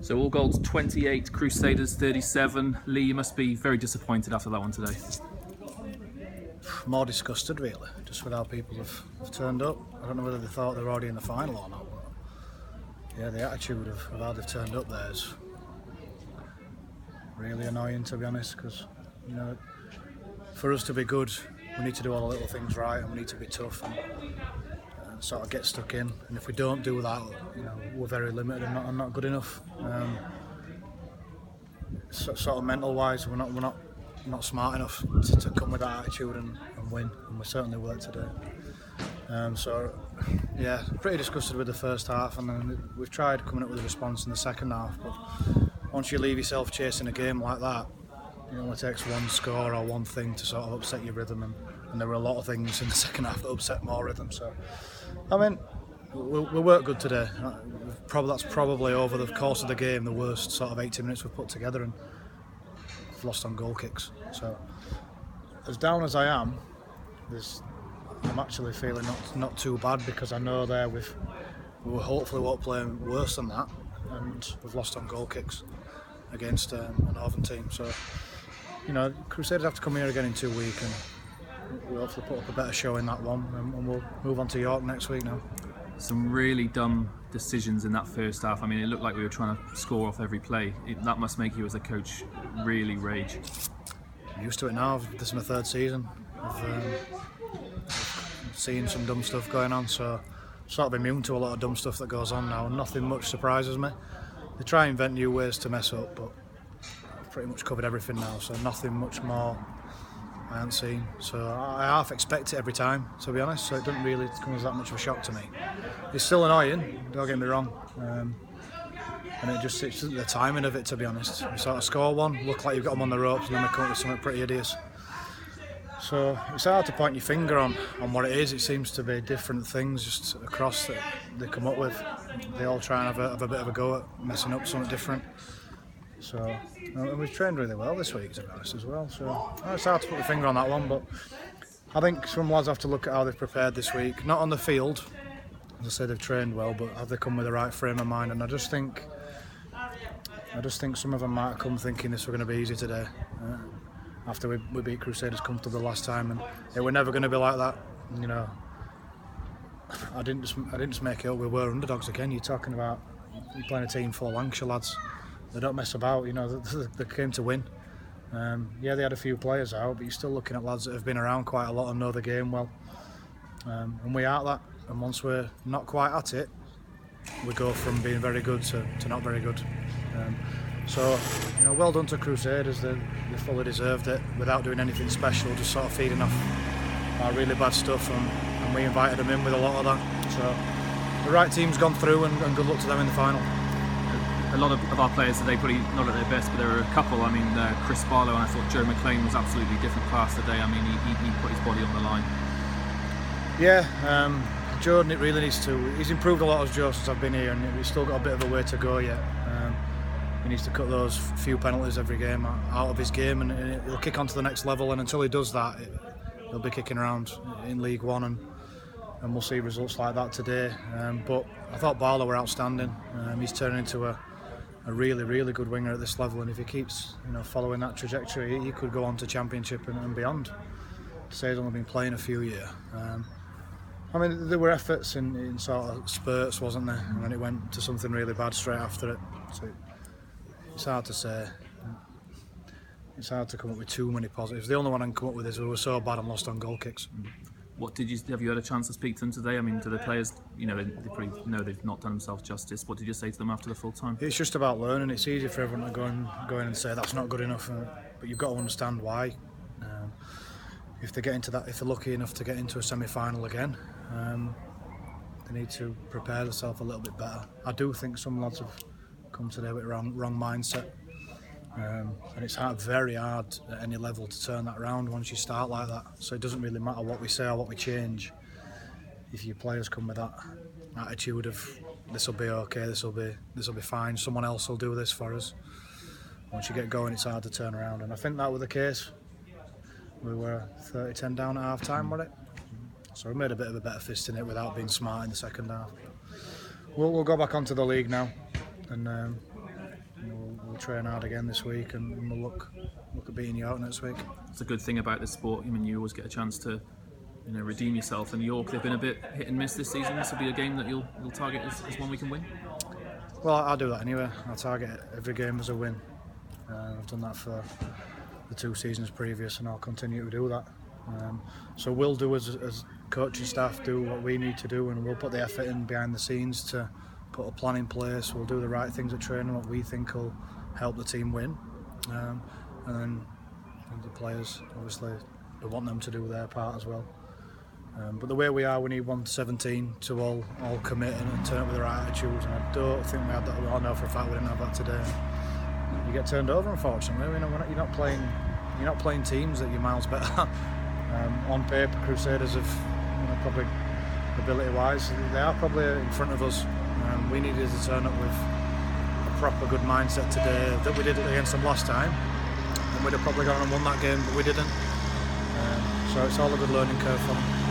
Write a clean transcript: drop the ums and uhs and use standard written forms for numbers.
So all goals 28, Crusaders 37. Lee, you must be very disappointed after that one today. More disgusted really, just with how people have turned up. I don't know whether they thought they were already in the final or not, but yeah, the attitude of how they've turned up there is really annoying, to be honest, because, you know, for us to be good, we need to do all the little things right, and we need to be tough and sort of get stuck in. And if we don't do that, you know, we're very limited and not good enough. Sort of mental-wise, we're not smart enough to come with that attitude and win, and we certainly weren't today. So yeah, pretty disgusted with the first half, and then we've tried coming up with a response in the second half, but once you leave yourself chasing a game like that, it only takes one score or one thing to sort of upset your rhythm, and there were a lot of things in the second half that upset more rhythm. So I mean, we worked good today. That's probably over the course of the game the worst sort of 80 minutes we've put together, and we've lost on goal kicks. So as down as I am, I'm actually feeling not too bad, because I know we hopefully won't play worse than that, and we've lost on goal kicks against a Northern team. So, you know, Crusaders have to come here again in 2 weeks, and we'll hopefully put up a better show in that one, and we'll move on to York next week now. Some really dumb decisions in that first half. I mean, it looked like we were trying to score off every play. That must make you as a coach really rage. I'm used to it now. This is my third season. I've seen some dumb stuff going on, so I'm sort of immune to a lot of dumb stuff that goes on now. Nothing much surprises me. They try and invent new ways to mess up, but I've pretty much covered everything now, so nothing much more I haven't seen. So I half expect it every time, to be honest, so it doesn't really come as that much of a shock to me. It's still annoying, don't get me wrong, and it's the timing of it, to be honest. You sort of score one, look like you've got them on the ropes, and then they come up with something pretty hideous. So it's hard to point your finger on what it is. It seems to be different things just across that they come up with. They all try and have a bit of a go at messing up something different. So we've trained really well this week, to be honest, as well. So it's hard to put your finger on that one, but I think some lads have to look at how they've prepared this week. Not on the field, as I say, they've trained well, but have they come with the right frame of mind? And I just think some of them might have come thinking this was going to be easy today. After we beat Crusaders comfortably last time, and it were never going to be like that. You know, I didn't just make it up. We were underdogs again. You're talking about playing a team full of Lancashire lads. They don't mess about. You know, they came to win. Yeah, they had a few players out, but you're still looking at lads that have been around quite a lot and know the game well. And we are that. And once we're not quite at it, we go from being very good to not very good. So, you know, well done to Crusaders. They fully deserved it without doing anything special, just sort of feeding off our really bad stuff, and we invited them in with a lot of that. So the right team's gone through, and good luck to them in the final. A lot of our players today probably not at their best, but there were a couple. I mean, Chris Barlow, and I thought Joe McLean was absolutely different class today. I mean, he put his body on the line. Yeah, Joe really needs to. He's improved a lot as Joe since I've been here, and he's still got a bit of a way to go yet. He needs to cut those few penalties every game out of his game, and he'll kick on to the next level. And until he does that, he'll be kicking around in League One, and we'll see results like that today. But I thought Barlow were outstanding. He's turning into a really, really good winger at this level, and if he keeps, you know, following that trajectory, he could go on to Championship and beyond. To say he's only been playing a few years. I mean, there were efforts in sort of spurts, wasn't there? And then it went to something really bad straight after it. So it's hard to say. It's hard to come up with too many positives. The only one I can come up with is we were so bad and lost on goal kicks. Have you had a chance to speak to them today? I mean, to the players, you know, they probably know they've not done themselves justice. What did you say to them after the full time? It's just about learning. It's easy for everyone to go in and say that's not good enough, but you've got to understand why. If they get into that, if they're lucky enough to get into a semi-final again, they need to prepare themselves a little bit better. I do think some lads have come today with wrong mindset, and it's very hard at any level to turn that around once you start like that. So it doesn't really matter what we say or what we change if your players come with that attitude of this will be okay, this will be fine, someone else will do this for us. Once you get going, it's hard to turn around, and I think that was the case. We were 30-10 down at half time, wasn't it? So we made a bit of a better fist in it without being smart in the second half. We'll go back onto the league now, and train hard again this week, and we'll look at beating you out next week. It's a good thing about this sport. I mean, you always get a chance to, redeem yourself. And York, they've been a bit hit and miss this season. This will be a game that you'll target as one we can win. Well, I'll do that anyway. I'll target every game as a win. I've done that for the 2 seasons previous, and I'll continue to do that. So we'll do as coaching staff, do what we need to do, and we'll put the effort in behind the scenes to put a plan in place. We'll do the right things at training, what we think will help the team win, and then the players, obviously, we want them to do their part as well. But the way we are, we need 1 to 17 to all commit and turn up with the right attitudes, and I don't think we had that. I know for a fact we didn't have that today. You get turned over, unfortunately. You're not playing teams that you're miles better. On paper, Crusaders have, probably ability-wise, they are probably in front of us. We needed to turn up with a proper good mindset today that we did against them last time, and we'd have probably gone and won that game, but we didn't. So it's all a good learning curve for them.